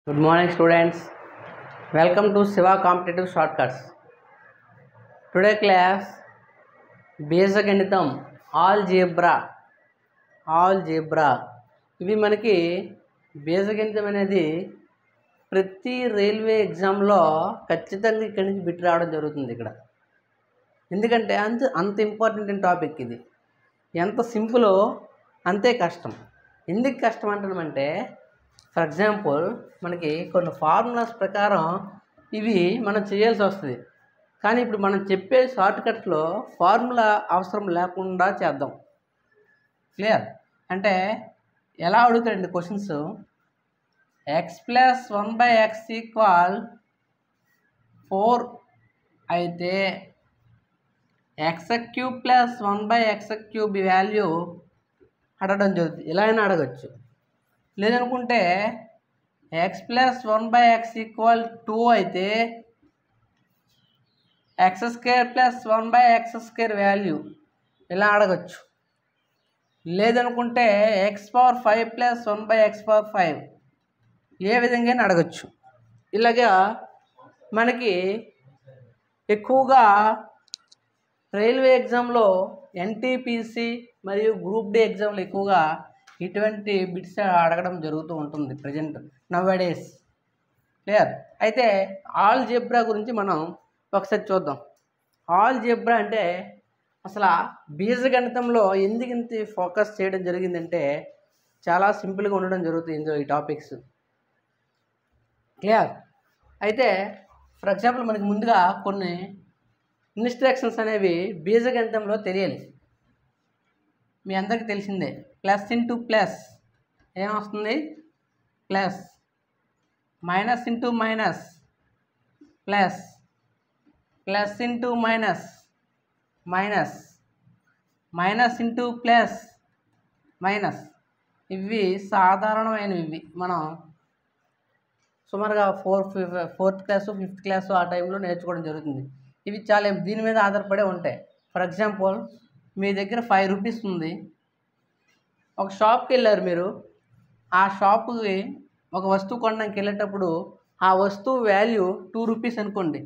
Good morning, students. Welcome to Siva Competitive Shortcuts. Today class బీజగణితం algebra ఇవి మనకి బీజగణితం అనేది ప్రతి రైల్వే ఎగ్జామ్లో ఖచ్చితంగా ఇక్కడి నుంచి బిట్ రావడం జరుగుతుంది. ఇక్కడ ఎందుకంటే అంత ఇంపార్టెంట్ టాపిక్ ఇది. ఎంత సింపులో అంతే కష్టం. ఎందుకు కష్టం అంటామంటే, ఫర్ ఎగ్జాంపుల్ మనకి కొన్ని ఫార్ములాస్ ప్రకారం ఇవి మనం చేయాల్సి వస్తుంది. కానీ ఇప్పుడు మనం చెప్పే షార్ట్కట్లో ఫార్ములా అవసరం లేకుండా చేద్దాం. క్లియర్? అంటే ఎలా అడుగుతారండి క్వశ్చన్స్, x+1/x = 4 అయితే x³ + 1/x³ వాల్యూ అడగడం జరుగుతుంది. ఇలా అయినా అడగచ్చు. లేదనుకుంటే x+1/x = 2 అయితే x² + 1/x² వాల్యూ ఇలా అడగచ్చు. లేదనుకుంటే x⁵ + 1/x⁵ ఏ విధంగా అడగచ్చు. ఇలాగా మనకి ఎక్కువగా రైల్వే ఎగ్జామ్లో ఎన్టీపీసీ మరియు గ్రూప్ డి ఎగ్జామ్లో ఎక్కువగా ఇటువంటి బిట్స్ అడగడం జరుగుతూ ఉంటుంది ప్రజెంట్ నవ్వేడేస్. క్లియర్? అయితే ఆల్జీబ్రా గురించి మనం ఒకసారి చూద్దాం. ఆల్జీబ్రా అంటే అసలు బీజగణితంలో ఎందుకు ఇంత ఫోకస్ చేయడం జరిగిందంటే చాలా సింపుల్గా ఉండడం జరుగుతుంది ఇందులో ఈ టాపిక్స్. క్లియర్? అయితే ఫర్ ఎగ్జాంపుల్ మనకి ముందుగా కొన్ని ఇన్స్ట్రక్షన్స్ అనేవి బీజగణితంలో తెలియాలి. మీ అందరికీ తెలిసిందే, ప్లస్ ఇంటూ ప్లస్ ఏమొస్తుంది plus, minus into minus plus, plus into minus minus, minus into plus minus. ఇవి సాధారణమైనవి. ఇవి మనం సుమారుగా ఫోర్త్ క్లాసు 5th క్లాసు ఆ టైంలో నేర్చుకోవడం జరుగుతుంది. ఇవి చాలా దీని మీద ఆధారపడే ఉంటాయి. ఫర్ ఎగ్జాంపుల్ మీ దగ్గర 5 రూపీస్ ఉంది. ఒక షాప్కి వెళ్ళారు మీరు. ఆ షాప్కి ఒక వస్తువు కొనడానికి వెళ్ళేటప్పుడు ఆ వస్తువు వాల్యూ 2 రూపీస్ అనుకోండి.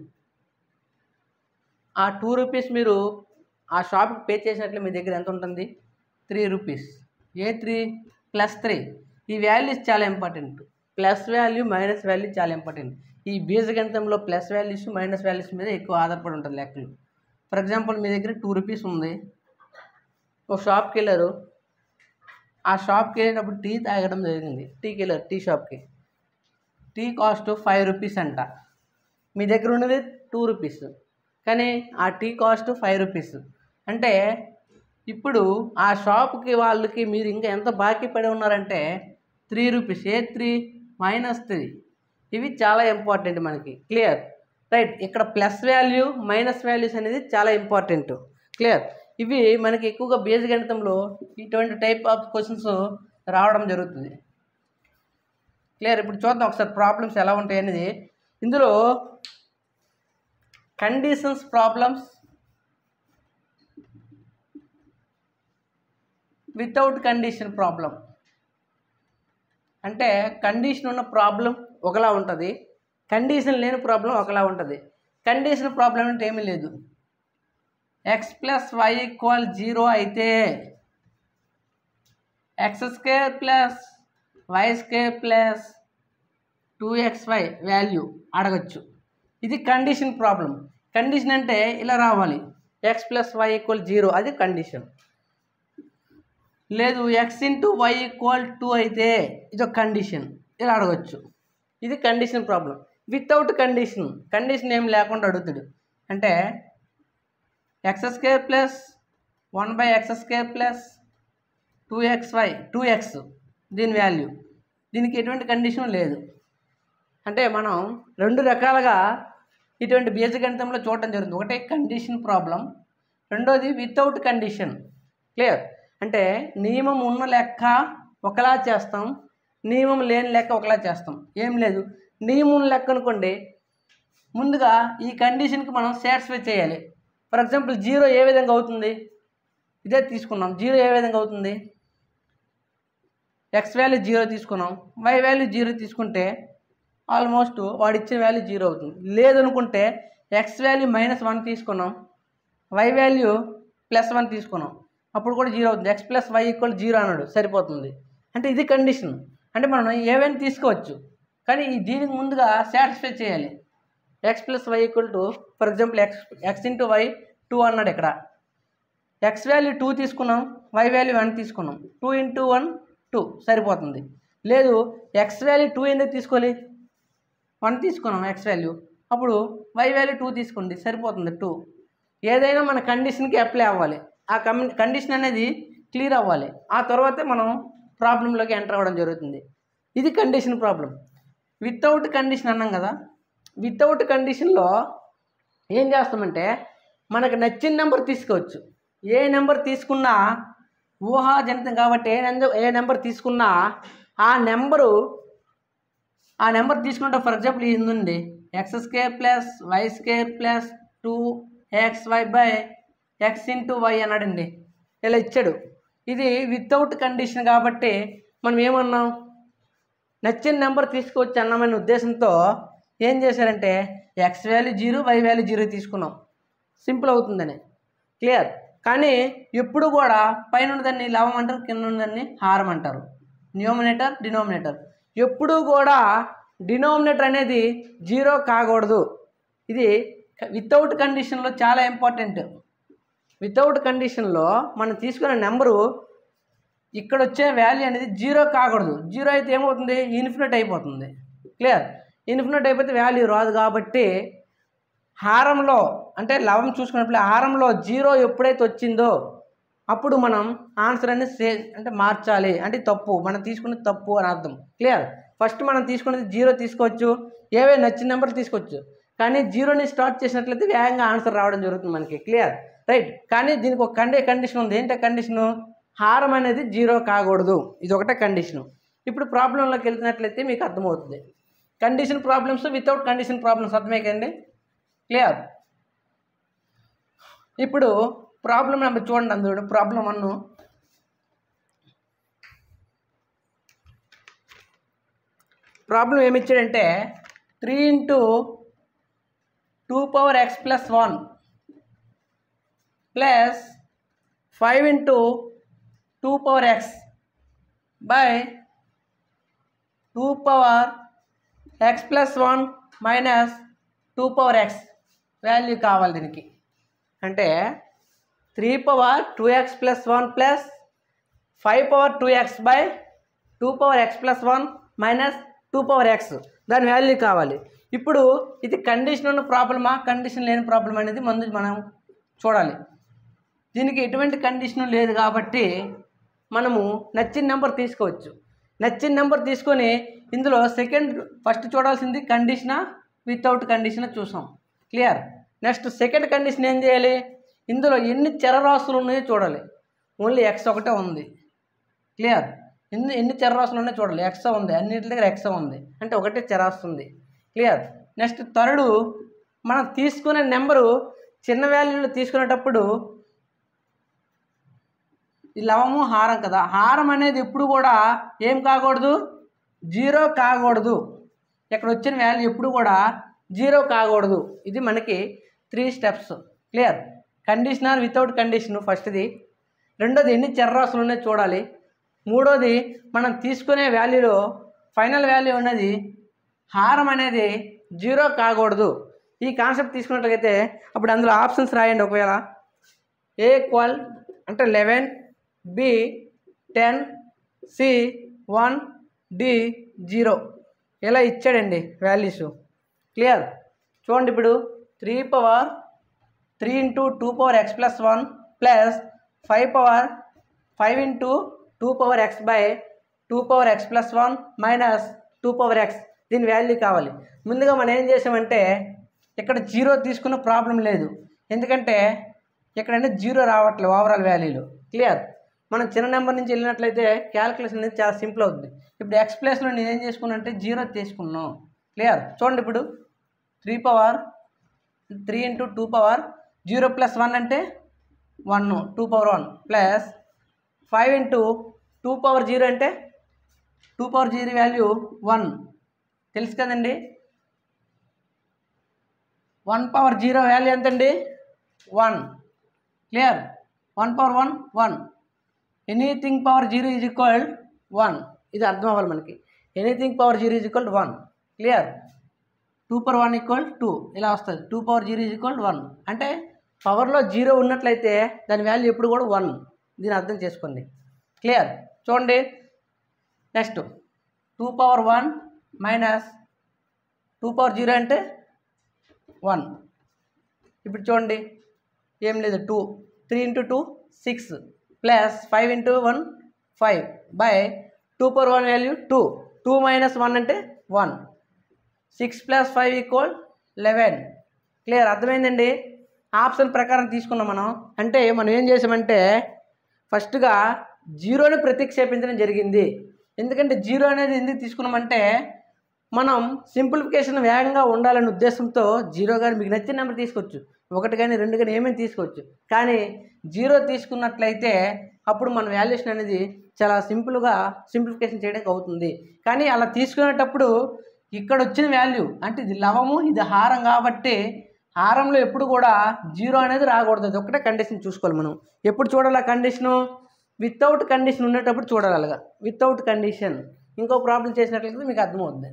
ఆ 2 రూపీస్ మీరు ఆ షాప్కి పే చేసినట్లు మీ దగ్గర ఎంత ఉంటుంది? 3 రూపీస్. ఏ 3? +3. ఈ వాల్యూస్ చాలా important. Plus value minus value చాలా ఇంపార్టెంట్. ఈ బీజగణితంలో ప్లస్ వాల్యూస్ మైనస్ వాల్యూస్ మీద ఎక్కువ ఆధారపడి ఉంటుంది లెక్కలు. ఫర్ ఎగ్జాంపుల్ మీ దగ్గర 2 రూపీస్ ఉంది. ఒక షాప్కి వెళ్ళారు. ఆ షాప్కి వెళ్ళినప్పుడు టీ తాగడం జరిగింది. టీకి వెళ్ళారు, టీ షాప్కి. టీ కాస్ట్ 5 రూపీస్ అంట. మీ దగ్గర ఉన్నది 2 రూపీస్, కానీ ఆ టీ కాస్ట్ 5 రూపీస్. అంటే ఇప్పుడు ఆ షాప్కి వాళ్ళకి మీరు ఇంకా ఎంత బాకీ పడి ఉన్నారంటే 3 రూపీస్. ఏ 3? -3. ఇవి చాలా ఇంపార్టెంట్ మనకి. క్లియర్? రైట్. ఇక్కడ ప్లస్ వాల్యూ మైనస్ వాల్యూస్ అనేది చాలా ఇంపార్టెంట్. క్లియర్? ఇవి మనకి ఎక్కువగా బీజగణితంలో ఇటువంటి టైప్ ఆఫ్ క్వశ్చన్స్ రావడం జరుగుతుంది. క్లియర్? ఇప్పుడు చూద్దాం ఒకసారి ప్రాబ్లమ్స్ ఎలా ఉంటాయి అనేది. ఇందులో conditions problems, without condition problem. అంటే కండిషన్ ఉన్న ప్రాబ్లం ఒకలా ఉంటుంది, కండిషన్ లేని ప్రాబ్లం ఒకలా ఉంటుంది. కండిషన్ ప్రాబ్లం అంటే ఏమీ లేదు. x+y = 0 అయితే x² + y² + 2xy వాల్యూ అడగచ్చు. ఇది కండిషన్ ప్రాబ్లం. కండిషన్ అంటే ఇలా రావాలి, x+y = 0, అది కండిషన్. లేదు x × y = 2 అయితే ఇది ఒక కండిషన్, ఇలా అడగచ్చు. ఇది condition problem. Without condition, condition ఏం లేకుండా అడుగుతాడు. అంటే x² + 1/x² + 2xy 2x దీని వాల్యూ, దీనికి ఎటువంటి కండిషన్ లేదు. అంటే మనం 2 రకాలుగా ఇటువంటి బీజగణితంలో చూడటం జరుగుతుంది. ఒకటి కండిషన్ ప్రాబ్లం, రెండోది వితౌట్ కండిషన్. క్లియర్? అంటే నియమం ఉన్న లెక్క ఒకలా చేస్తాం, నియమం లేని లెక్క ఒకలా చేస్తాం. ఏం లేదు, నియమం లెక్క అనుకోండి, ముందుగా ఈ కండిషన్కి మనం సాటిస్ఫై చేయాలి. ఫర్ ఎగ్జాంపుల్ 0 ఏ విధంగా అవుతుంది? ఇదే తీసుకున్నాం. 0 ఏ విధంగా అవుతుంది? x వాల్యూ 0 తీసుకున్నాం, y వాల్యూ 0 తీసుకుంటే ఆల్మోస్ట్ వాడు ఇచ్చిన వాల్యూ 0 అవుతుంది. లేదనుకుంటే ఎక్స్ వాల్యూ -1 తీసుకున్నాం, వై వాల్యూ +1 తీసుకున్నాం, అప్పుడు కూడా 0 అవుతుంది. x + y = 0 అన్నాడు, సరిపోతుంది. అంటే ఇది కండిషన్. అంటే మనం ఏవైనా తీసుకోవచ్చు, కానీ దీనికి ముందుగా సాటిస్ఫై చేయాలి. x + y for example x × y 2 అన్నాడు. ఇక్కడ x వాల్యూ 2 తీసుకున్నాం, y వాల్యూ 1 తీసుకున్నాం. 2 × 1 2 సరిపోతుంది. లేదు x వాల్యూ 2 ఎందుకు తీసుకోవాలి, 1 తీసుకున్నాం x వాల్యూ, అప్పుడు y వాల్యూ 2 తీసుకోండి, సరిపోతుంది 2. ఏదైనా మన కండిషన్కి అప్లై అవ్వాలి, ఆ కండిషన్ అనేది క్లియర్ అవ్వాలి, ఆ తర్వాతే మనం ప్రాబ్లంలోకి ఎంటర్ అవ్వడం జరుగుతుంది. ఇది కండిషన్ ప్రాబ్లం. వితౌట్ కండిషన్ అన్నాం కదా, వితౌట్ కండిషన్లో ఏం చేస్తామంటే మనకు నచ్చిన నెంబర్ తీసుకోవచ్చు. ఏ నెంబర్ తీసుకున్నా ఊహాజనితం కాబట్టి ఏ నెంబర్ తీసుకున్నా ఆ నెంబర్ తీసుకుంటే ఫర్ ఎగ్జాంపుల్ ఇది ఉంది, x² + y² + 2xy/x × y అన్నాడండి, ఇలా ఇచ్చాడు. ఇది వితౌట్ కండిషన్ కాబట్టి మనం ఏమన్నాం, నచ్చిన నెంబర్ తీసుకోవచ్చు అన్నామనే ఉద్దేశంతో ఏం చేశారంటే x వాల్యూ 0, y వాల్యూ 0 తీసుకున్నాం, సింపుల్ అవుతుందని. క్లియర్. కానీ ఎప్పుడు కూడా పైన ఉన్నదాన్ని లవం అంటారు, కింద ఉన్నదాన్ని హారం అంటారు, న్యూమినేటర్ డినోమినేటర్. ఎప్పుడూ కూడా డినోమినేటర్ అనేది 0 కాకూడదు. ఇది వితౌట్ కండిషన్లో చాలా ఇంపార్టెంట్. వితౌట్ కండిషన్లో మనం తీసుకునే నెంబరు ఇక్కడ వచ్చే వాల్యూ అనేది 0 కాకూడదు. 0 అయితే ఏమవుతుంది, ఇన్ఫినిట్ అయిపోతుంది. క్లియర్. ఇన్ఫినిట్ అయిపోతే వాల్యూ రాదు. కాబట్టి హారంలో అంటే లవం చూసుకున్నప్పుడు హారంలో 0 ఎప్పుడైతే వచ్చిందో అప్పుడు మనం ఆన్సర్ అనేది అంటే మార్చాలి, అంటే తప్పు, మనం తీసుకున్నది తప్పు అని అర్థం. క్లియర్. ఫస్ట్ మనం తీసుకున్నది 0 తీసుకోవచ్చు, ఏవే నచ్చిన నెంబర్ తీసుకోవచ్చు, కానీ 0ని స్టార్ట్ చేసినట్లయితే వేగంగా ఆన్సర్ రావడం జరుగుతుంది మనకి. క్లియర్. రైట్. కానీ దీనికి ఒక కండిషన్ ఉంది. ఏంటంటే కండిషను హారం అనేది 0 కాకూడదు, ఇది ఒకటే కండిషను. ఇప్పుడు ప్రాబ్లంలోకి వెళ్తున్నట్లయితే మీకు అర్థమవుతుంది. Condition problems, without condition problems అర్థమే కదండి. క్లియర్. ఇప్పుడు ప్రాబ్లం నెంబర్ చూడండి, అందులో ప్రాబ్లం 1. ప్రాబ్లం ఏమి ఇచ్చాడంటే 3 × 2x + 1 + 5 × 2x / 2x + 1 - 2x value కావాలి దీనికి. అంటే 3/2x + 1 + 5/2x / 2x + 1 - 2x దాని వాల్యూ కావాలి. ఇప్పుడు ఇది కండిషన్ ఉన్న ప్రాబ్లమా, కండిషన్ లేని ప్రాబ్లం అనేది ముందు మనం చూడాలి. దీనికి ఎటువంటి కండిషన్ లేదు కాబట్టి మనము నచ్చిన నెంబర్ తీసుకోవచ్చు. నచ్చిన నెంబర్ తీసుకొని ఇందులో ఫస్ట్ చూడాల్సింది కండిషనా వితౌట్ కండిషన్ చూసాం. క్లియర్. నెక్స్ట్ సెకండ్ కండిషన్ ఏం చేయాలి, ఇందులో ఎన్ని చరరాశులు ఉన్నాయో చూడాలి. ఓన్లీ x ఒకటే ఉంది. క్లియర్. ఎన్ని చరరాశులు ఉన్నాయో చూడాలి. x ఉంది, అన్నింటి దగ్గర x ఉంది, అంటే ఒకటే చరాశి ఉంది. క్లియర్. నెక్స్ట్ థర్డ్, మనం తీసుకునే నెంబరు చిన్న వాల్యూలు తీసుకునేటప్పుడు ఈ లవము హారం కదా, హారం అనేది ఎప్పుడు కూడా ఏం కాకూడదు, 0 కాకూడదు. ఇక్కడ వచ్చిన వాల్యూ ఎప్పుడు కూడా 0 కాకూడదు. ఇది మనకి 3 steps. Clear. Condition or without condition ఫస్ట్ది. రెండోది ఎన్ని చరరాశులు ఉన్నాయో చూడాలి. మూడోది మనం తీసుకునే వాల్యూలో ఫైనల్ వాల్యూ ఉన్నది హారం అనేది 0 కాకూడదు. ఈ కాన్సెప్ట్ తీసుకున్నట్లయితే అప్పుడు అందులో ఆప్షన్స్ రాయండి. ఒకవేళ A అంటే 11, B 10, C 1, D 0 ఇలా ఇచ్చాడండి వాల్యూస్. క్లియర్. చూడండి ఇప్పుడు 3 × 2x + 1 + 5 × 2x / 2x + 1 - 2x దీని వాల్యూ కావాలి. ముందుగా మనం ఏం చేసామంటే ఇక్కడ 0 తీసుకున్న ప్రాబ్లం లేదు, ఎందుకంటే ఇక్కడంటే 0 రావట్లేదు ఓవరాల్ వాల్యూలో. క్లియర్. మనం చిన్న నెంబర్ నుంచి వెళ్ళినట్లయితే క్యాలిక్యులేషన్ అనేది చాలా సింపుల్ అవుతుంది. ఇప్పుడు x ప్లేస్లో నేను ఏం చేసుకున్నా అంటే 0 తీసుకున్నాను. క్లియర్. చూడండి ఇప్పుడు 3 × 2 0 + 1 అంటే 1, 2/1 + 5 × 2/0 అంటే 2/0 వాల్యూ 1. తెలుసు కదండి. 1 పవర్ 0 వాల్యూ ఎంతండి? 1. Clear? 1 power 1 1. Anything power 0 is equal 1. ఇది అర్థం అవ్వాలి మనకి. Anything power 0 is equal 1. Clear? 2 power 1 equal 2 ఇలా వస్తుంది. 2 పవర్ 0 ఈజ్ ఈక్వల్ 1 అంటే పవర్లో 0 ఉన్నట్లయితే దాని వాల్యూ ఎప్పుడు కూడా 1. దీని అర్థం చేసుకోండి. క్లియర్? చూడండి నెక్స్ట్ 2 పవర్ 1 మైనస్ 2 పవర్ 0 అంటే 1. ఇప్పుడు చూడండి ఏం లేదు 2. 3 into 2 6 plus 5 into 1 5 by 2 power 1 value 2. 2 minus 1 అంటే 1. 6 ప్లస్ 5 ఈక్వల్ 11. క్లియర్? అర్థమైందండి. ఆప్షన్ ప్రకారం తీసుకున్నాం మనం. అంటే మనం ఏం చేసామంటే ఫస్ట్గా 0ని ప్రతిక్షేపించడం జరిగింది. ఎందుకంటే 0 అనేది ఎందుకు తీసుకున్నామంటే మనం సింప్లిఫికేషన్ వేగంగా ఉండాలనే ఉద్దేశంతో 0 కానీ మీకు నచ్చిన నెంబర్ తీసుకోవచ్చు, 1 కానీ 2 కానీ ఏమైనా తీసుకోవచ్చు. కానీ 0 తీసుకున్నట్లయితే అప్పుడు మన వాల్యుయేషన్ అనేది చాలా సింపుల్గా సింప్లిఫికేషన్ చేయడానికి అవుతుంది. కానీ అలా తీసుకునేటప్పుడు ఇక్కడ వచ్చిన వాల్యూ అంటే ఇది లవము ఇది హారం కాబట్టి హారంలో ఎప్పుడు కూడా 0 అనేది రాకూడదు. అది ఒకటే కండిషన్ చూసుకోవాలి మనం. ఎప్పుడు చూడాలి ఆ కండిషను? వితౌట్ కండిషన్ ఉండేటప్పుడు చూడాలి. అలాగా వితౌట్ కండిషన్ ఇంకో ప్రాబ్లం చేసినట్లయితే మీకు అర్థమవుతుంది.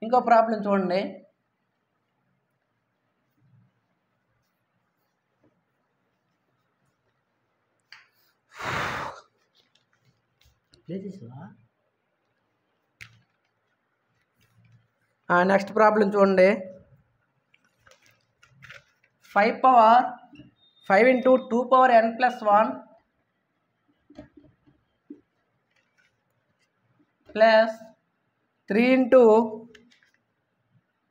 ఇంకో ప్రాబ్లం చూడండి. నెక్స్ట్ ప్రాబ్లం చూడండి. 5 power 5 into 2 power n plus 1 plus 3 into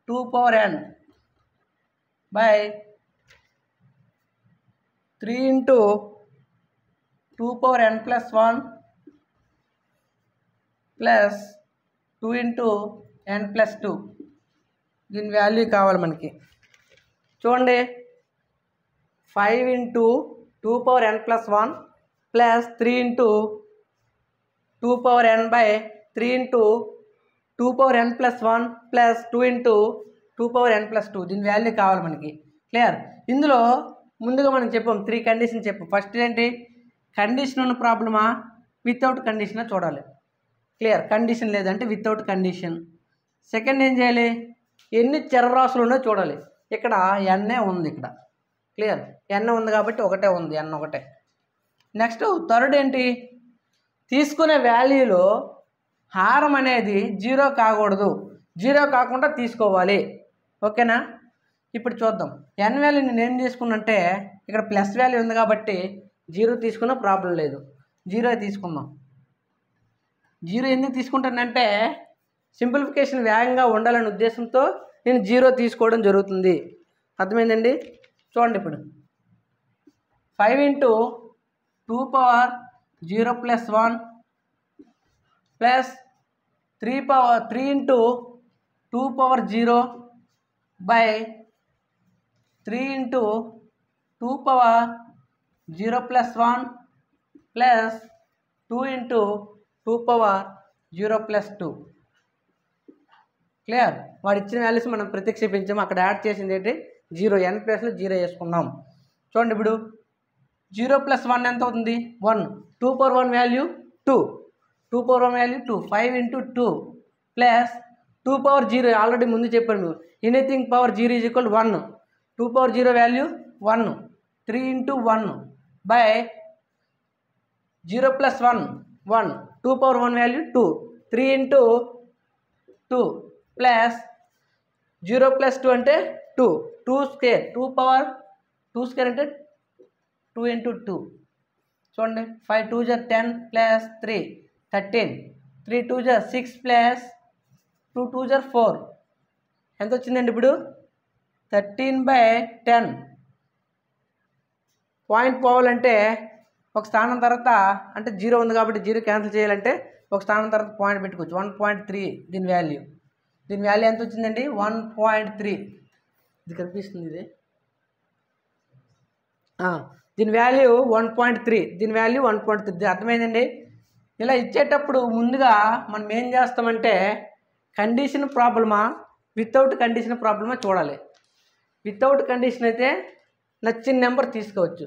2 power n by 3 into 2 power n plus 1 plus 2 into n plus 2. దీని వాల్యూ కావాలి మనకి. చూడండి 5 into 2 power n plus 1 plus 3 into 2 power n by 3 into 2 power n plus 1 plus 2 into 2 power n plus 2. దీని value కావాలి మనకి. Clear? ఇందులో ముందుగా మనం చెప్పాం 3 కండిషన్ చెప్పాం. ఫస్ట్ ఏంటి? కండిషన్ ఉన్న ప్రాబ్లమా వితౌట్ కండిషనా చూడాలి. క్లియర్? కండిషన్ లేదంటే వితౌట్ కండిషన్. సెకండ్ ఏం చేయాలి? ఎన్ని చరరాశులు ఉన్నాయో చూడాలి. ఇక్కడ ఎన్ఏ ఉంది. ఇక్కడ క్లియర్? ఎన్ ఉంది కాబట్టి ఒకటే ఉంది, ఎన్ ఒకటే. నెక్స్ట్ థర్డ్ ఏంటి? తీసుకునే వాల్యూలో హారం అనేది 0 కాకూడదు, 0 కాకుండా తీసుకోవాలి. ఓకేనా? ఇప్పుడు చూద్దాం. ఎన్ వాల్యూ నేను ఏం తీసుకున్నంటే ఇక్కడ ప్లస్ వాల్యూ ఉంది కాబట్టి 0 తీసుకున్నా ప్రాబ్లం లేదు, 0 తీసుకుందాం. 0 ఎందుకు తీసుకుంటానంటే సింప్లిఫికేషన్ వేగంగా ఉండాలనే ఉద్దేశంతో నేను 0 తీసుకోవడం జరుగుతుంది. అర్థమైందండి? చూడండి ఇప్పుడు 5 into 2 power 0 plus 1 plus 3 into 2 power 0 by 3 into 2 power 0 plus 1 plus 2 into 2 power 0 plus 2. Clear? వాడు ఇచ్చిన వాల్యూస్ మనం ప్రతిక్షేపించాము. అక్కడ యాడ్ చేసింది ఏంటి? 0. n ప్లస్లో 0 వేసుకున్నాం. చూడండి ఇప్పుడు 0 ప్లస్ 1 ఎంత అవుతుంది? 1. 2 power 1 value 2. 2 power 1 value 2. 5 into 2 plus 2 power 0 already ముందు చెప్పాను మీరు. Anything power 0 is equal 1. 2 power 0 value 1. 3 into 1 by 0 plus 1 1. 2 power 1 value 2. 3 into 2 plus 0 plus 2 అంటే 2. 2 స్క్వేర్ 2 పవర్ 2 స్క్వేర్ అంటే 2 ఇంటూ 2. చూడండి 5 2 జా 10 ప్లస్ 3 13. 3 2 జా 6 ప్లస్ 2 2 జా 4. ఎంత వచ్చిందండి ఇప్పుడు? 13/10. పాయింట్ పోవాలంటే ఒక స్థానం తర్వాత అంటే 0 ఉంది కాబట్టి 0 క్యాన్సిల్ చేయాలంటే ఒక స్థానం తర్వాత పాయింట్ పెట్టుకోవచ్చు. 1.3 దీని వాల్యూ. దీని వాల్యూ ఎంత వచ్చిందండి? 1.3. ఇది కనిపిస్తుంది ఇది. దీని వాల్యూ 1.3. దీని వాల్యూ 1.3. అర్థమైందండి? ఇలా ఇచ్చేటప్పుడు ముందుగా మనం ఏం చేస్తామంటే కండిషన్ ప్రాబ్లమా వితౌట్ కండిషన్ ప్రాబ్లమా చూడాలి. వితౌట్ కండిషన్ అయితే నచ్చిన నెంబర్ తీసుకోవచ్చు.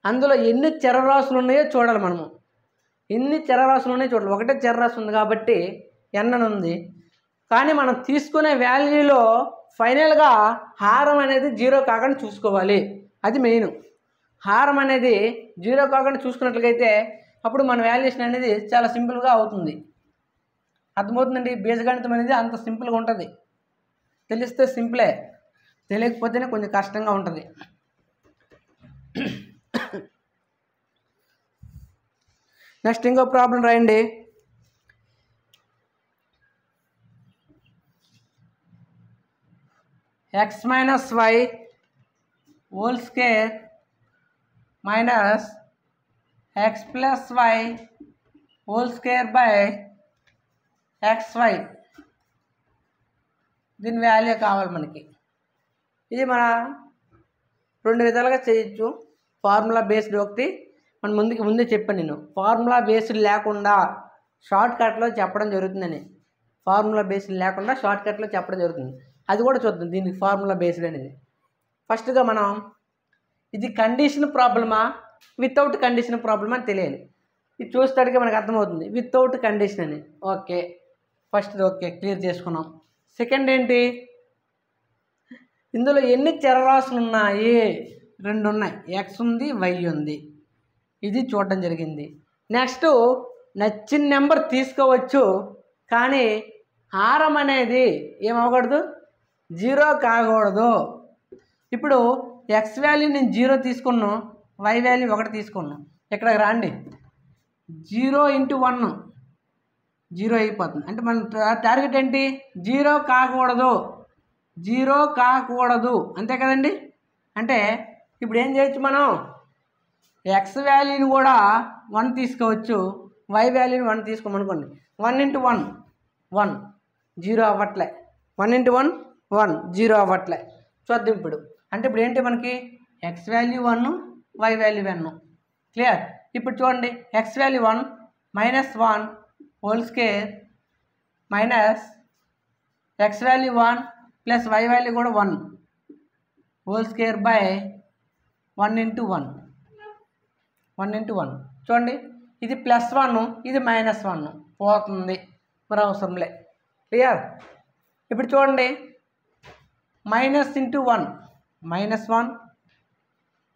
అందులో ఎన్ని చరరాశులు ఉన్నాయో చూడాలి. మనము ఎన్ని చరరాశులు ఉన్నాయో చూడాలి. ఒకటే చరరాశి ఉంది కాబట్టి n అని ఉంది. కానీ మనం తీసుకునే వాల్యూలో ఫైనల్గా హారం అనేది 0 కాకుండా చూసుకోవాలి. అది మెయిన్. హారం అనేది 0 కాకుండా చూసుకున్నట్లయితే అప్పుడు మన వాల్యుయేషన్ అనేది చాలా సింపుల్గా అవుతుంది. అర్థమవుతుందండి. బీజగణితం అనేది అంత సింపుల్గా ఉంటుంది. తెలిస్తే సింపులే, తెలియకపోతేనే కొంచెం కష్టంగా ఉంటుంది. నెక్స్ట్ ఇంకో ప్రాబ్లం రాయండి. x minus y whole square minus x plus y whole square by xy దీని వాల్యూ కావాలి మనకి. ఇది మన రెండు విధాలుగా చేయొచ్చు. ఫార్ములా బేస్డ్ ఒకటి మన ముందే చెప్పాను నేను. ఫార్ములా బేస్డ్ లేకుండా షార్ట్ కట్లో చెప్పడం జరుగుతుందని. ఫార్ములా బేస్డ్ లేకుండా షార్ట్ కట్లో చెప్పడం జరుగుతుంది. అది కూడా చూద్దాం దీనికి ఫార్ములా బేస్డ్ అనేది. ఫస్ట్గా మనం ఇది కండిషన్ ప్రాబ్లమా వితౌట్ కండిషన్ ప్రాబ్లమా అని తెలియాలి. ఇది చూస్తాడికి మనకు అర్థమవుతుంది వితౌట్ కండిషన్ అని. ఓకే, ఫస్ట్ ఓకే క్లియర్ చేసుకున్నాం. సెకండ్ ఏంటి, ఇందులో ఎన్ని చరరాశులు ఉన్నాయి? 2 ఉన్నాయి. ఎక్స్ ఉంది, వై ఉంది. ఇది చూడడం జరిగింది. నెక్స్ట్ నచ్చిన నెంబర్ తీసుకోవచ్చు, కానీ హారం అనేది ఏమవ్వకూడదు, 0 కాకూడదు. ఇప్పుడు ఎక్స్ వాల్యూ నేను 0 తీసుకున్నాను, వై వాల్యూ 1 తీసుకున్నాను. ఇక్కడికి రాండి. 0 × 1 0 అయిపోతుంది. అంటే మన టార్గెట్ ఏంటి, 0 కాకూడదు. 0 కాకూడదు అంతే కదండి. అంటే ఇప్పుడు ఏం చేయొచ్చు, మనం ఎక్స్ వాల్యూని కూడా 1 తీసుకోవచ్చు, వై వాల్యూని 1 తీసుకోమనుకోండి. 1 × 1 1 0 అవ్వట్లే. 1 × 1 1 0 అవ్వట్లే. చూద్దాం ఇప్పుడు. అంటే ఇప్పుడు ఏంటి మనకి X value 1 Y value 1 clear. ఇప్పుడు చూడండి X value 1 -1 whole square minus X value 1 plus Y value కూడా 1 హోల్ స్క్వేర్ బై 1 × 1 1 × 1. చూడండి ఇది +1 ఇది -1 పోతుంది, మరి అవసరంలే. క్లియర్. ఇప్పుడు చూడండి -1 -1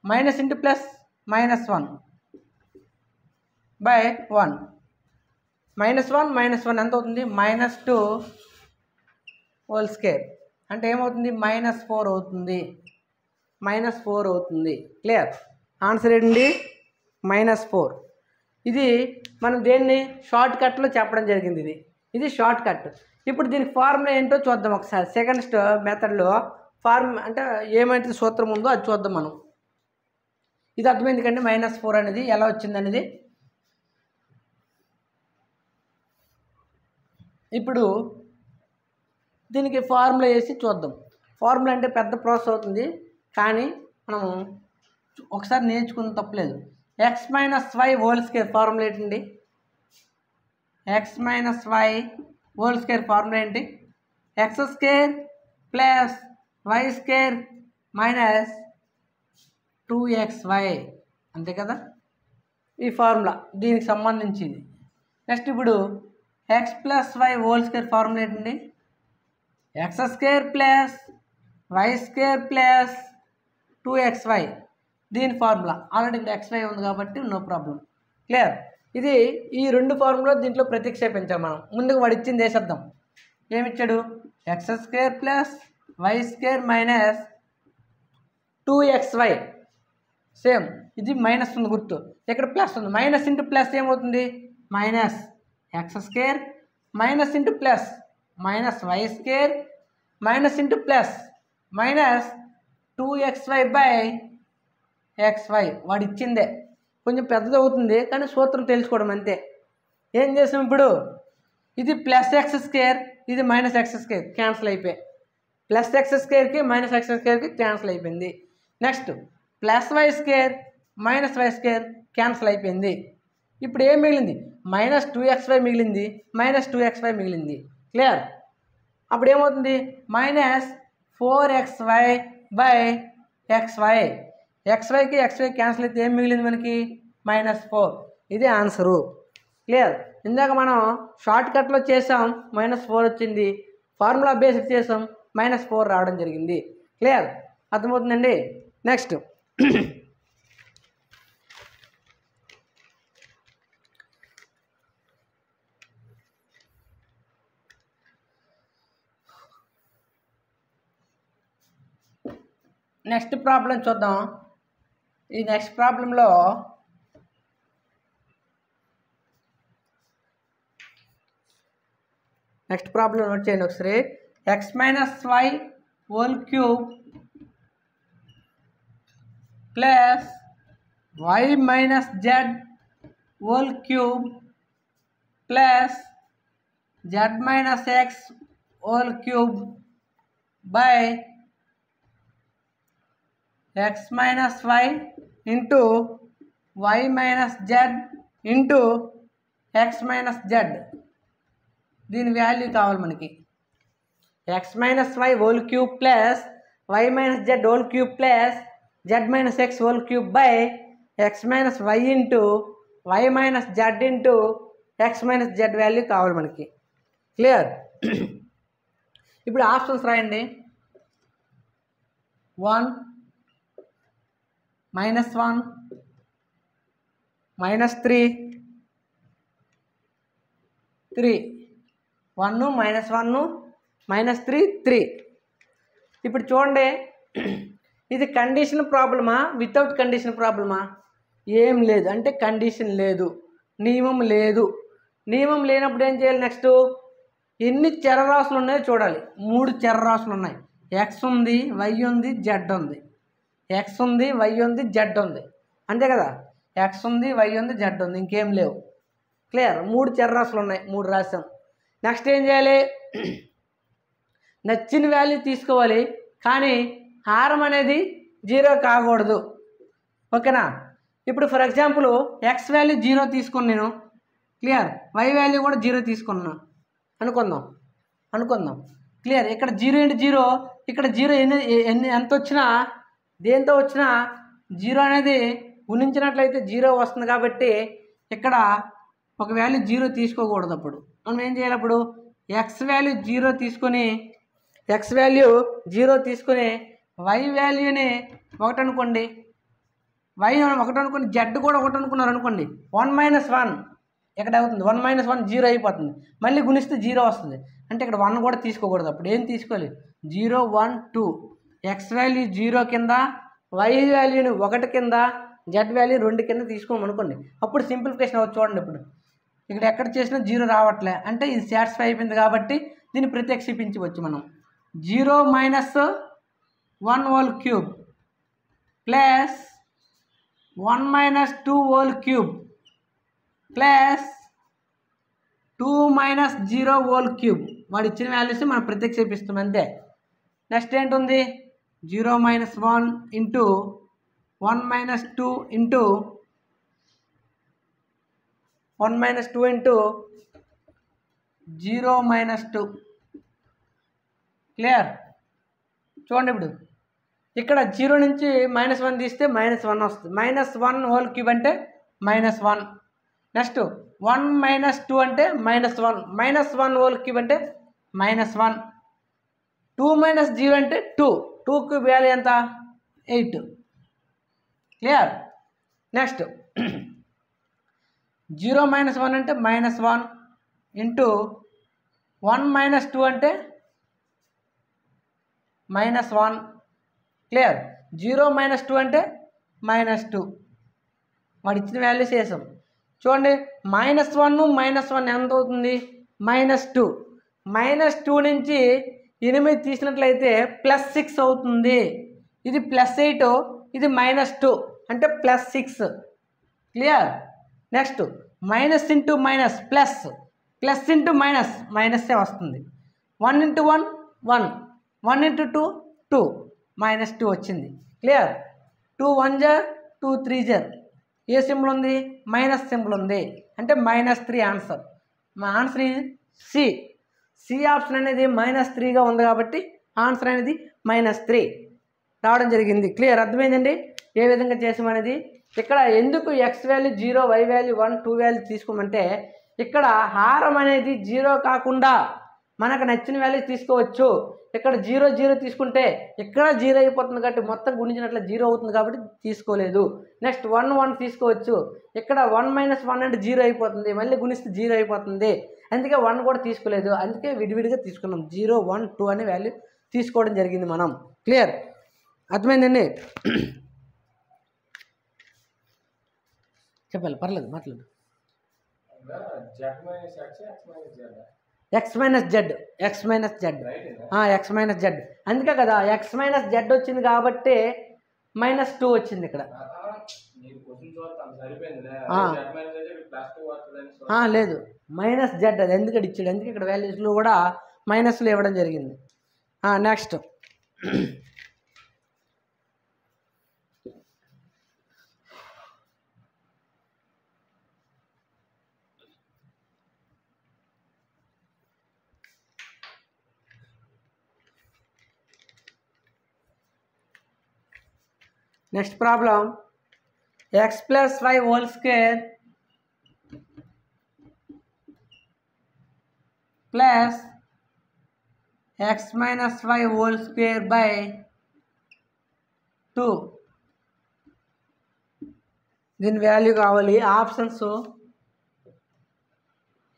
మైనస్ ఇంటూ ప్లస్ -1 బై 1 -1 ఎంత అవుతుంది, -2 హోల్ స్క్వేర్ అంటే ఏమవుతుంది, -4 అవుతుంది. -4 అవుతుంది. క్లియర్. ఆన్సర్ ఏంటి, -4. ఇది మనం దేన్ని షార్ట్ కట్లో చెప్పడం జరిగింది. ఇది షార్ట్ కట్. ఇప్పుడు దీనికి ఫార్ములా ఏంటో చూద్దాం ఒకసారి. సెకండ్ మెథడ్లో అంటే ఏమైతే సూత్రం ఉందో అది చూద్దాం మనం. ఇది అర్థమైంది కండి -4 అనేది ఎలా వచ్చిందనేది. ఇప్పుడు దీనికి ఫార్ములా వేసి చూద్దాం. ఫార్ములా అంటే పెద్ద ప్రాసెస్ అవుతుంది, కానీ మనము ఒకసారి నేర్చుకున్న తప్పలేదు. X minus y whole square formula ఏంటండి, x minus y whole square formula ఏంటి, x square plus why square minus 2xy అంతే కదా. ఈ ఫార్ములా దీనికి సంబంధించింది. నెక్స్ట్ ఇప్పుడు x plus y whole square formula ఏంటండి, x square plus why square plus 2xy. దీని ఫార్ములా ఆల్రెడీ ఇక్కడ xy ఉంది కాబట్టి నో ప్రాబ్లం. క్లియర్. ఇది ఈ 2 ఫార్ములా దీంట్లో ప్రతిక్షేపించాం మనం. ముందుకు వాడు ఇచ్చింది వేసేద్దాం. ఏమిచ్చాడు, x square plus why square minus 2xy. Same ఇది మైనస్ ఉంది గుర్తు, ఇక్కడ ప్లస్ ఉంది. మైనస్ ఇంటూ ప్లస్ ఏమవుతుంది, minus x square minus into plus minus y square minus into plus minus 2xy by xy. వాడు ఇచ్చిందే కొంచెం పెద్దది అవుతుంది, కానీ సూత్రం తెలుసుకోవడం అంతే. ఏం చేసాం ఇప్పుడు, ఇది ప్లస్ ఎక్స్ స్క్వేర్ ఇది మైనస్ ఎక్స్ స్క్వేర్ క్యాన్సిల్ అయిపోయి, ప్లస్ ఎక్స్ స్క్వేర్కి మైనస్ ఎక్స్ స్క్వేర్కి క్యాన్సిల్ అయిపోయింది. Next plus why square minus y square cancel అయిపోయింది. ఇప్పుడు ఏం మిగిలింది? -2xy మిగిలింది, -2xy మిగిలింది. క్లియర్? అప్పుడు ఏమవుతుంది? -4xy/xy. xyకి xy క్యాన్సిల్ అయితే ఏం మిగిలింది మనకి? -4. ఇదే ఆన్సరు. క్లియర్? ఇందాక మనం షార్ట్ కట్లో చేసాం, -4 వచ్చింది. ఫార్ములా బేస్డ్ చేసాం, -4 రావడం జరిగింది. క్లియర్? అర్థమవుతుందండి? నెక్స్ట్ ప్రాబ్లం చూద్దాం. ఈ నెక్స్ట్ ప్రాబ్లంలో నోట్ చేయండి ఒకసారి. x - y whole cube plus y - z whole cube plus z - x whole cube by x - y into y - z into x - z. దీని వాల్యూ కావాలి మనకి. x - y whole cube plus y - z whole cube plus z - x whole cube by x - y into y - z into x - z value కావాలి మనకి. Clear? ఇప్పుడు options రాయండి. 1 -1 -3 3 1 -1 -3 3. ఇప్పుడు చూడండి, ఇది కండిషన్ ప్రాబ్లమా వితౌట్ కండిషన్ ప్రాబ్లమా? ఏం లేదు, అంటే కండిషన్ లేదు, నియమం లేదు. నియమం లేనప్పుడు ఏం చేయాలి? నెక్స్ట్ ఎన్ని చరరాశులు ఉన్నాయో చూడాలి. 3 చరరాశులు ఉన్నాయి. ఎక్స్ ఉంది, వై ఉంది, జెడ్ ఉంది. ఎక్స్ ఉంది, వై ఉంది, జెడ్ ఉంది. అంతే కదా? ఎక్స్ ఉంది, వై ఉంది, జెడ్ ఉంది, ఇంకేం లేవు. క్లియర్? 3 చరరాశులు ఉన్నాయి, 3 రాసాం. నెక్స్ట్ ఏం చేయాలి? నచ్చిన వాల్యూ తీసుకోవాలి, కానీ హారం అనేది 0 కాకూడదు. ఓకేనా? ఇప్పుడు ఫర్ ఎగ్జాంపుల్ ఎక్స్ వాల్యూ 0 తీసుకుని నేను. క్లియర్? వై వాల్యూ కూడా 0 తీసుకున్నా అనుకుందాం. క్లియర్? ఇక్కడ 0 × 0, ఇక్కడ 0 ఎంత వచ్చినా, దేంతో వచ్చినా 0 అనేది గుణించినట్లయితే 0 వస్తుంది. కాబట్టి ఇక్కడ ఒక వాల్యూ 0 తీసుకోకూడదు. అప్పుడు మనం ఏం చేయాలి? అప్పుడు ఎక్స్ వాల్యూ 0 తీసుకొని వై వాల్యూని 1 అనుకోండి, వై 1 అనుకోండి, జెడ్ కూడా 1 అనుకున్నారు అనుకోండి. 1 - 1 ఎక్కడ అవుతుంది? 1 - 1 0 అయిపోతుంది. మళ్ళీ గుణిస్తే 0 వస్తుంది. అంటే ఇక్కడ 1 కూడా తీసుకోకూడదు. అప్పుడు ఏం తీసుకోవాలి? 0 1 2. ఎక్స్ వాల్యూ 0 కింద, వై వాల్యూని 1 కింద, జెడ్ వాల్యూ 2 కింద తీసుకోమనుకోండి. అప్పుడు సింప్లిఫికేషన్ అవుతుంది. చూడండి, ఇప్పుడు ఇక్కడ ఎక్కడ చేసినా 0 రావట్లే, అంటే ఇది సాటిస్ఫై అయిపోయింది. కాబట్టి దీన్ని ప్రత్యక్షించవచ్చు మనం. 0 - 1 whole cube plus 1 - 2 whole cube plus 2 - 0 whole cube. వాడు ఇచ్చిన వాల్యూస్ మనం ప్రత్యక్షిపిస్తాం అంతే. నెక్స్ట్ ఏంటుంది? 0 - 1 ఇంటూ 1 - 2 ఇంటూ 1 - 2 ఇంటూ 0 - 2. క్లియర్? చూడండి, ఇప్పుడు ఇక్కడ 0 నుంచి -1 తీస్తే -1 వస్తుంది. -1 హోల్ క్యూబ్ అంటే -1. నెక్స్ట్ 1 - 2 అంటే -1. -1 హోల్ క్యూబ్ అంటే -1. 2 - 0 అంటే 2. 2 క్యూబ్ వాల్యూ ఎంత? 8. క్లియర్? నెక్స్ట్ 0 - 1 అంటే -1 ఇంటూ 1 - 2 అంటే -1. క్లియర్? 0 - 2 అంటే -2. వాడు ఇచ్చిన వాల్యూస్ వేసాం. చూడండి, -1 -1 ఎంత అవుతుంది? -2. -2 నుంచి 8 తీసినట్లయితే +6 అవుతుంది. ఇది +8, ఇది -2 అంటే +6. Clear? Next minus into minus plus, plus into minus మైనస్సే వస్తుంది. 1 × 1 1, 1 × 2 2, -2 వచ్చింది. క్లియర్? 2 1 = 2 3 = ఏ సింబల్ ఉంది, మైనస్ సింబల్ ఉంది, అంటే -3 ఆన్సర్. మా ఆన్సర్ ఇది సి ఆప్షన్ అనేది -3గా ఉంది కాబట్టి ఆన్సర్ అనేది -3 రావడం జరిగింది. క్లియర్, అర్థమైందండి ఏ విధంగా చేసామనేది. ఇక్కడ ఎందుకు x value 0, y value 1, 2 value తీసుకోమంటే ఇక్కడ హారం అనేది 0 కాకుండా మనకు నచ్చిన వాల్యూ తీసుకోవచ్చు. ఇక్కడ 0, 0 తీసుకుంటే ఇక్కడ 0 అయిపోతుంది కాబట్టి మొత్తం గుణించినట్లు 0 అవుతుంది కాబట్టి తీసుకోలేదు. నెక్స్ట్ 1, 1 తీసుకోవచ్చు. ఇక్కడ 1 - 1 అంటే 0 అయిపోతుంది, మళ్ళీ గుణిస్తే 0 అయిపోతుంది, అందుకే 1 కూడా తీసుకోలేదు. అందుకే విడివిడిగా తీసుకున్నాం. 0, 1, 2 అనే వాల్యూ తీసుకోవడం జరిగింది మనం. క్లియర్, అర్థమైందండి. చెప్పాలి, పర్లేదు మాట్లాడు. ఎక్స్ మైనస్ జెడ్ అందుకే కదా x-z వచ్చింది కాబట్టి -2 వచ్చింది ఇక్కడ. లేదు -z అది ఎందుకంటే ఇచ్చాడు, అందుకే ఇక్కడ వాల్యూస్లో కూడా మైనస్లు ఇవ్వడం జరిగింది. Next problem x + y whole square plus x - y whole square by 2. దీని వాల్యూ కావాలి. Options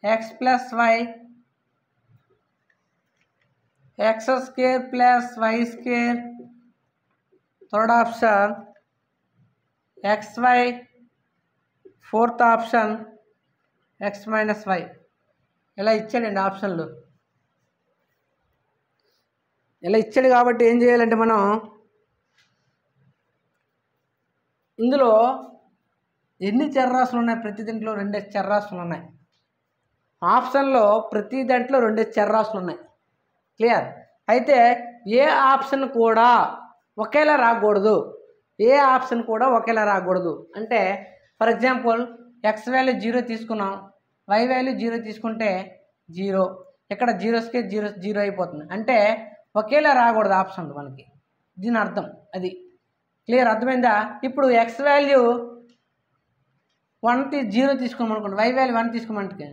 x + y, x² + y², third option xy, fourth option x - y. ఇలా ఇచ్చాడండి ఆప్షన్లు. ఇలా ఇచ్చాడు కాబట్టి ఏం చేయాలంటే మనం ఇందులో ఎన్ని చర్రాసులు ఉన్నాయి, ప్రతి దాంట్లో 2 చర్రాసులు ఉన్నాయి. ఆప్షన్లో ప్రతి దాంట్లో 2 చర్రాసులు ఉన్నాయి. క్లియర్, అయితే ఏ ఆప్షన్ కూడా ఒకేలా రాకూడదు. అంటే ఫర్ ఎగ్జాంపుల్ ఎక్స్ వాల్యూ 0 తీసుకున్నాం, వై వాల్యూ 0 తీసుకుంటే 0, ఇక్కడ 0² 0 అయిపోతుంది. అంటే ఒకేలా రాకూడదు ఆప్షన్ మనకి, దీని అర్థం అది. క్లియర్, అర్థమైందా. ఇప్పుడు ఎక్స్ వాల్యూ 0 తీసుకోమనుకోండి, వై వాల్యూ 1 తీసుకోమంటే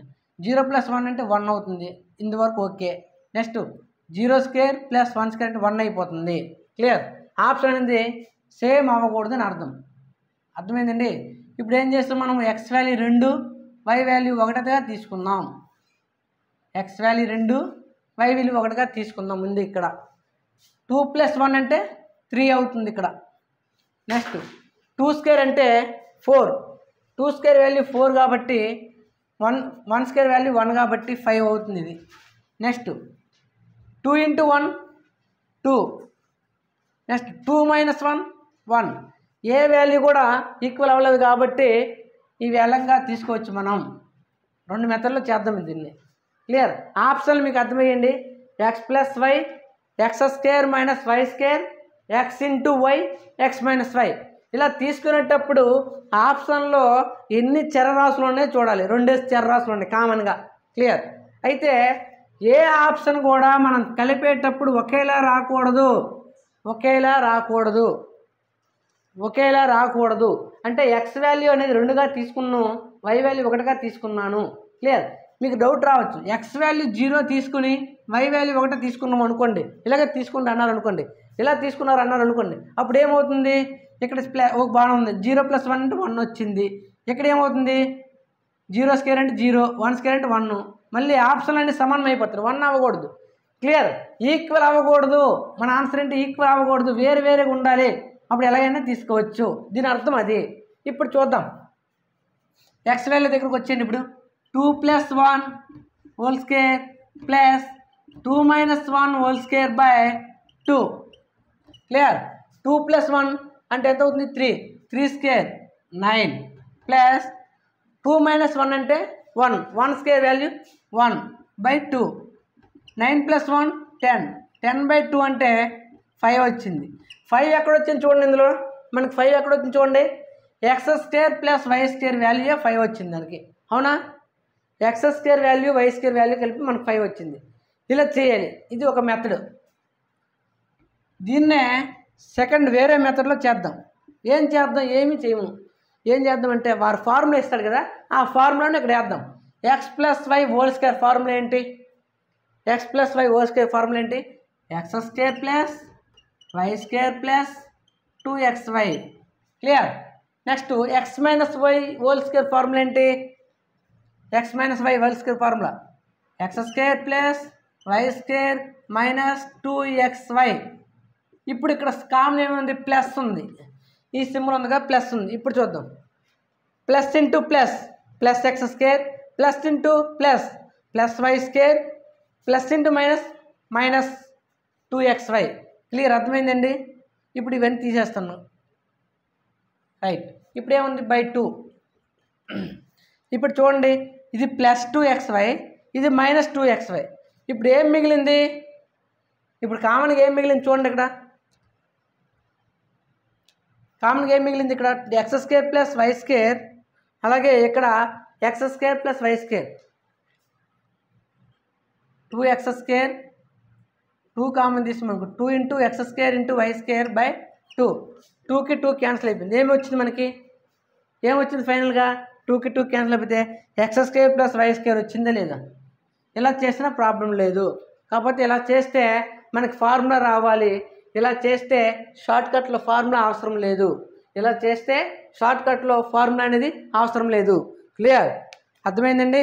0 + 1 అంటే 1 అవుతుంది. ఇందువరకు ఓకే. నెక్స్ట్ 0² + 1² అంటే 1 అయిపోతుంది. క్లియర్, ఆప్షన్ అనేది సేమ్ అవ్వకూడదు అని అర్థం. అర్థమైందండి. ఇప్పుడు ఏం చేస్తాం మనం, ఎక్స్ వాల్యూ 2, వై వాల్యూ 1గా తీసుకుందాం. ఎక్స్ వాల్యూ 2, వై వాల్యూ 1గా తీసుకుందాం. ముందు ఇక్కడ 2 + 1 అంటే 3 అవుతుంది ఇక్కడ. నెక్స్ట్ 2² అంటే 4, 2² వాల్యూ 4 కాబట్టి 1² వాల్యూ 1 కాబట్టి 5 అవుతుంది ఇది. Next 2 × 1 2, next 2 - 1 1. ఏ వాల్యూ కూడా ఈక్వల్ అవ్వలేదు కాబట్టి ఈ వేలంగా తీసుకోవచ్చు మనం. 2 మెథడ్లో చేద్దాం దీన్ని. క్లియర్, ఆప్షన్లు మీకు అర్థమయ్యండి. x + y, x² - y², x × y, x - y. ఇలా తీసుకునేటప్పుడు ఆప్షన్లో ఎన్ని చరరాశులు ఉన్నాయో చూడాలి. 2 చరరాశులు ఉన్నాయి కామన్గా. క్లియర్, అయితే ఏ ఆప్షన్ కూడా మనం కలిపేటప్పుడు ఒకేలా రాకూడదు. అంటే ఎక్స్ వాల్యూ అనేది 2గా తీసుకున్నాను, వై వాల్యూ 1గా తీసుకున్నాను. క్లియర్, మీకు డౌట్ రావచ్చు, ఎక్స్ వాల్యూ 0 తీసుకుని వై వాల్యూ 1 తీసుకున్నాం అనుకోండి, ఇలాగే తీసుకుంటూ అన్నారు అనుకోండి, అప్పుడు ఏమవుతుంది, ఇక్కడ ఒక బాణం ఉంది, 0 + 1 అంటే 1 వచ్చింది. ఇక్కడ ఏమవుతుంది, 0² అంటే 0, 1² అంటే 1. మళ్ళీ ఆప్షన్ అన్ని సమానం అయిపోతారు, 1 అవ్వకూడదు. క్లియర్, ఈక్వల్ అవ్వకూడదు. మన ఆన్సర్ అంటే ఈక్వల్ అవ్వకూడదు, వేరుగా ఉండాలి. అప్పుడు ఎలాగైనా తీసుకోవచ్చు, దీని అర్థం అది. ఇప్పుడు చూద్దాం, ఎక్స్ వాల్యూ దగ్గరకు వచ్చేయండి. ఇప్పుడు 2 + 1 whole square plus 2 - 1 whole square by 2. Clear, 2 + 1 అంటే ఎంత అవుతుంది, 3² 9 ప్లస్ 2 - 1 అంటే 1, 1² వాల్యూ 1 బై 2. 9 + 1 10, 10/2 అంటే 5 వచ్చింది. 5 ఎక్కడ వచ్చింది చూడండి, ఇందులో మనకి 5 ఎక్కడ వచ్చింది చూడండి. X square plus why square value 5 వచ్చింది దానికి, అవునా? X square value Y square value కలిపి మనకు 5 వచ్చింది. ఇలా చేయాలి, ఇది ఒక మెథడ్. దీన్నే సెకండ్ వేరే మెథడ్లో చేద్దాం. ఏం చేద్దాం? ఏమీ చేయము. ఏం చేద్దామంటే వారు ఫార్ములా ఇస్తాడు కదా, ఆ ఫార్ములాని ఇక్కడ వేద్దాం. X plus y whole square formula ఏంటి? X plus y whole square formula ఏంటి? X square plus why square plus 2xy. Clear? Next x minus y whole square formula ఏంటి? X minus y whole square formula x square plus why square minus 2xy. ఇప్పుడు ఇక్కడ common ఏముంది? Plus ఉంది, ఈ symbol ఉందిగా, plus ఉంది. ఇప్పుడు చూద్దాం. Plus into plus plus X square plus into plus plus why square plus into minus minus 2xy. Clear? అర్థమైందండి? ఇప్పుడు ఇవన్నీ తీసేస్తున్నాం. రైట్, ఇప్పుడు ఏముంది? బై 2. ఇప్పుడు చూడండి, ఇది ప్లస్ 2xy, ఇది మైనస్ 2xy. ఇప్పుడు ఏం మిగిలింది? ఇప్పుడు కామన్గా ఏం మిగిలింది చూడండి. ఇక్కడ కామన్గా ఏం మిగిలింది? ఇక్కడ X square plus why square, అలాగే ఇక్కడ X square plus why square 2x square, 2 common తీసుకున్నాం. 2 into X square into Y square by 2. 2కి 2 క్యాన్సిల్ అయిపోయింది. ఏమి వచ్చింది మనకి? ఏమొచ్చింది ఫైనల్గా? 2కి 2 క్యాన్సిల్ అయిపోతే X square plus why square వచ్చిందా లేదా? ఇలా చేసినా ప్రాబ్లం లేదు. కాకపోతే ఇలా చేస్తే మనకి ఫార్ములా రావాలి. ఇలా చేస్తే షార్ట్కట్లో ఫార్ములా అవసరం లేదు. ఇలా చేస్తే షార్ట్కట్లో ఫార్ములా అనేది అవసరం లేదు. క్లియర్? అర్థమైందండి?